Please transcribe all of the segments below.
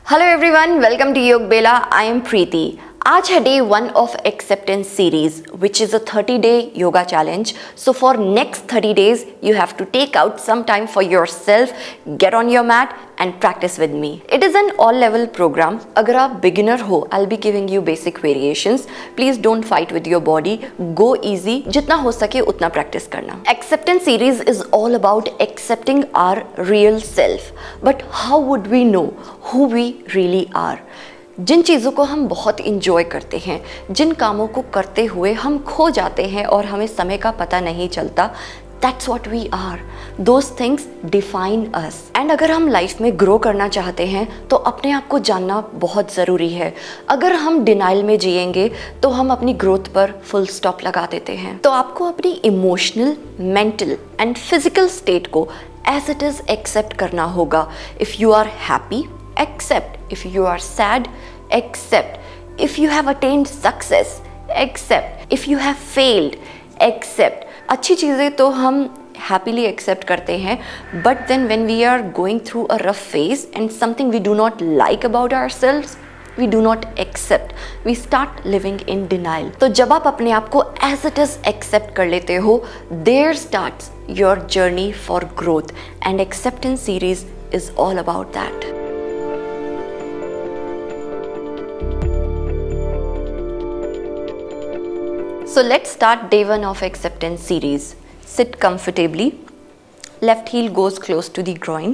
Hello everyone, welcome to Yogbela. I am Preeti. आज है day 1 of acceptance series, which is a 30-day yoga challenge. So for next 30 days, you have to take out some time for yourself, get on your mat and practice with me. It is an all-level program. अगर आप beginner हो, I'll be giving you basic variations. Please don't fight with your body. Go easy. जितना हो सके उतना practice करना. Acceptance series is all about accepting our real self. But how would we know who we really are? जिन चीज़ों को हम बहुत enjoy करते हैं, जिन कामों को करते हुए हम खो जाते हैं और हमें समय का पता नहीं चलता, that's what we are. Those things define us. And अगर हम लाइफ में ग्रो करना चाहते हैं तो अपने आप को जानना बहुत ज़रूरी है. अगर हम डिनाइल में जिएंगे तो हम अपनी ग्रोथ पर फुल स्टॉप लगा देते हैं. तो आपको अपनी emotional, mental and physical state को एज इट इज़ एक्सेप्ट करना होगा. If you are happy, accept. If you are sad, accept. If you have attained success, accept. If you have failed, accept. अच्छी चीज़ें तो हम happily accept करते हैं, but then when we are going through a rough phase and something we do not like about ourselves, we do not accept. We start living in denial. तो जब आप अपने आप को as it is accept कर लेते हो, there starts your journey for growth. And acceptance series is all about that. So let's start day 1 of acceptance series. Sit comfortably. Left heel goes close to the groin.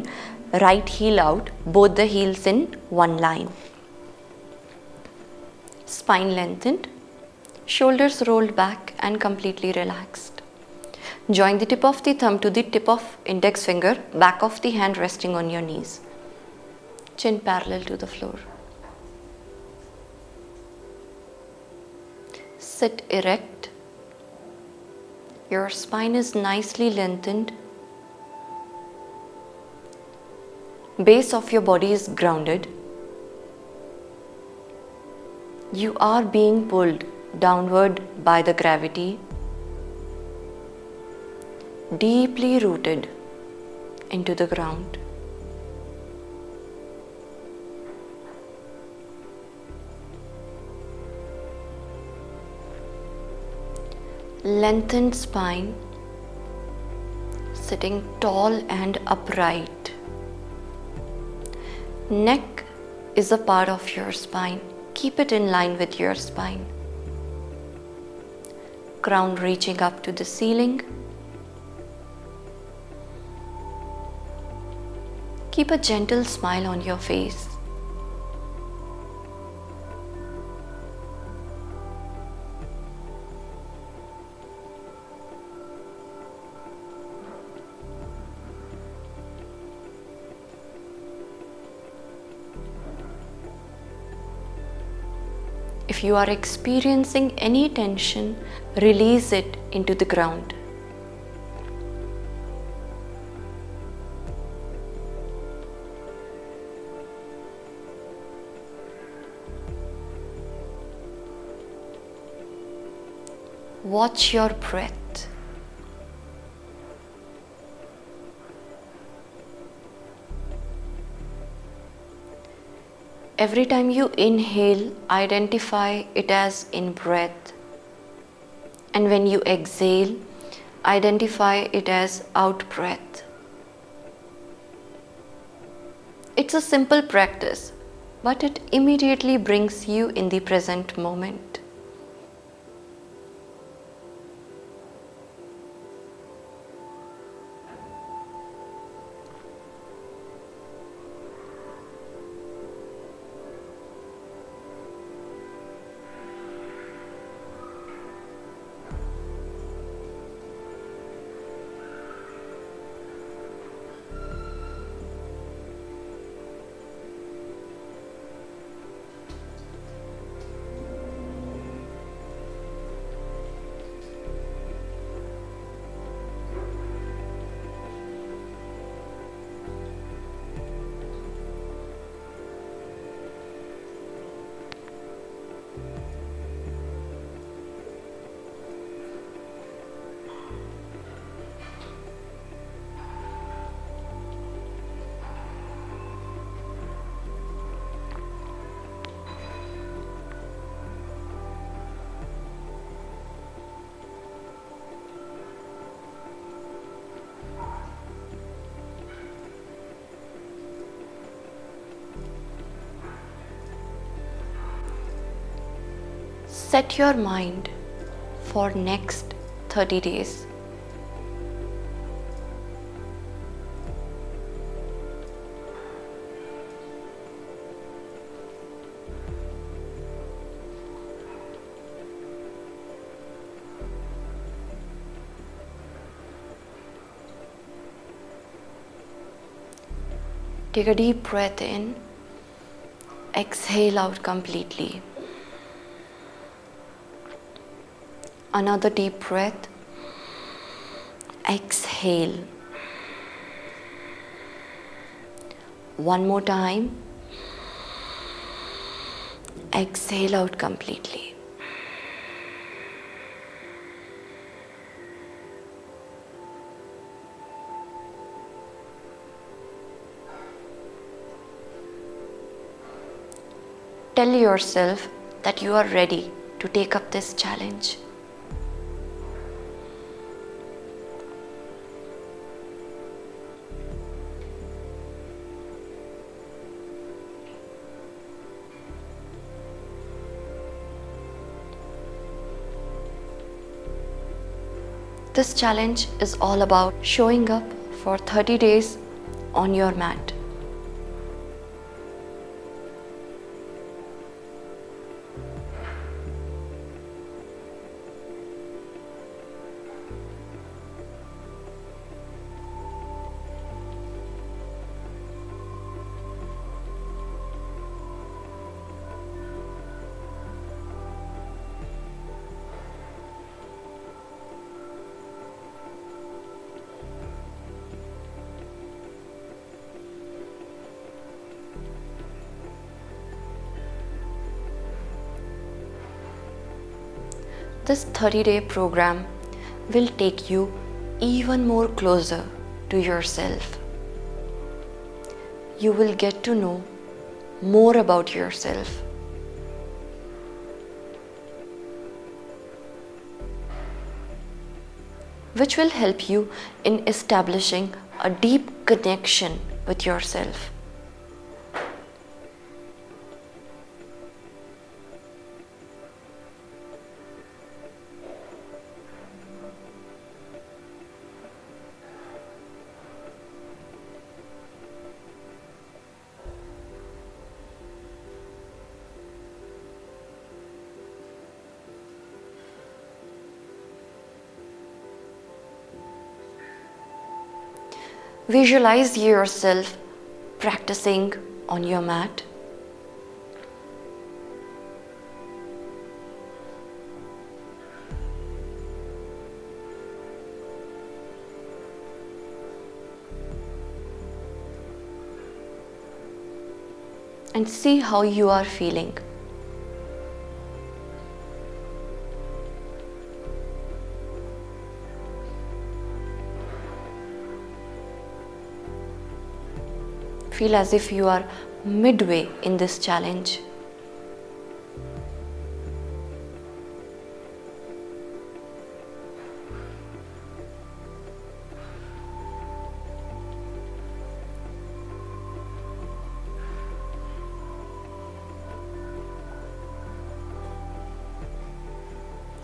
Right heel out. Both the heels in one line. Spine lengthened. Shoulders rolled back and completely relaxed. Join the tip of the thumb to the tip of index finger. Back of the hand resting on your knees. Chin parallel to the floor. Sit erect. Your spine is nicely lengthened. Base of your body is grounded. You are being pulled downward by the gravity. Deeply rooted into the ground. Lengthened spine, sitting tall and upright. Neck is a part of your spine. Keep it in line with your spine. Crown reaching up to the ceiling. Keep a gentle smile on your face. If you are experiencing any tension, release it into the ground. Watch your breath. Every time you inhale, identify it as in breath. And when you exhale, identify it as out breath. It's a simple practice, but it immediately brings you in the present moment. Set your mind for next 30 days. Take a deep breath in, exhale out completely. Another deep breath, exhale. One more time, exhale out completely. Tell yourself that you are ready to take up this challenge. This challenge is all about showing up for 30 days on your mat. This 30-day program will take you even more closer to yourself. You will get to know more about yourself. Which will help you in establishing a deep connection with yourself. Visualize yourself practicing on your mat. And see how you are feeling. Feel as if you are midway in this challenge.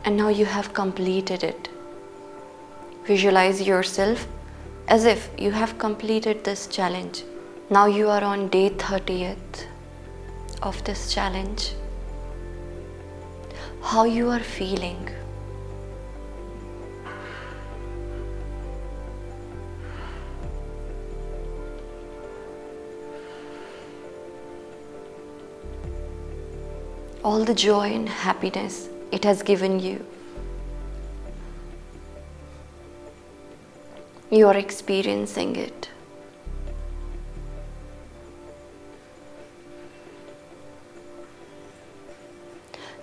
And now you have completed it. Visualize yourself as if you have completed this challenge. Now you are on day 30th of this challenge. How you are feeling? All the joy and happiness it has given you. You are experiencing it.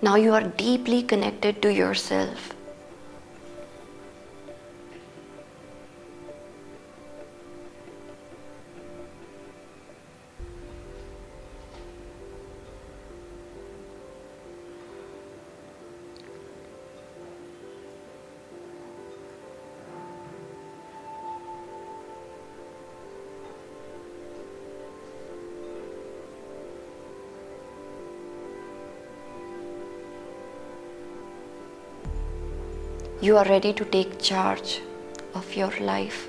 Now you are deeply connected to yourself. You are ready to take charge of your life.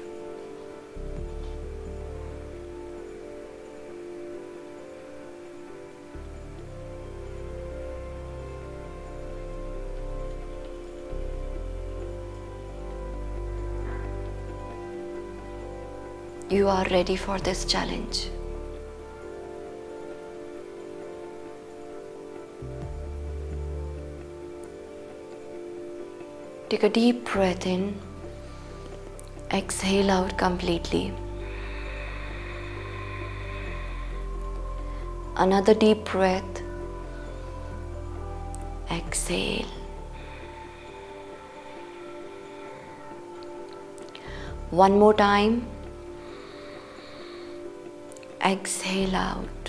You are ready for this challenge. Take a deep breath in. Exhale out completely. Another deep breath. Exhale. One more time. Exhale out.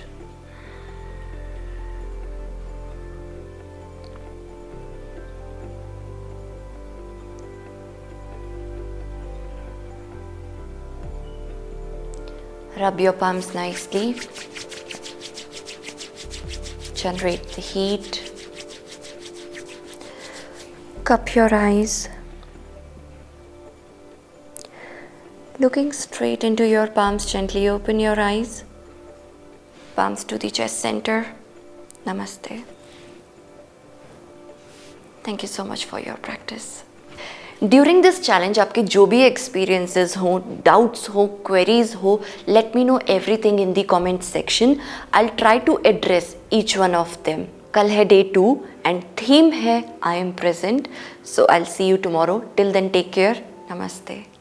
Rub your palms nicely. Generate the heat. Cup your eyes. Looking straight into your palms, gently open your eyes. Palms to the chest center. Namaste. Thank you so much for your practice. During this challenge, आपके जो भी experiences हो, doubts हो, queries हो, let me know everything in the comment section. I'll try to address each one of them. कल है day 2 and theme है I am present. So I'll see you tomorrow. Till then, take care. Namaste.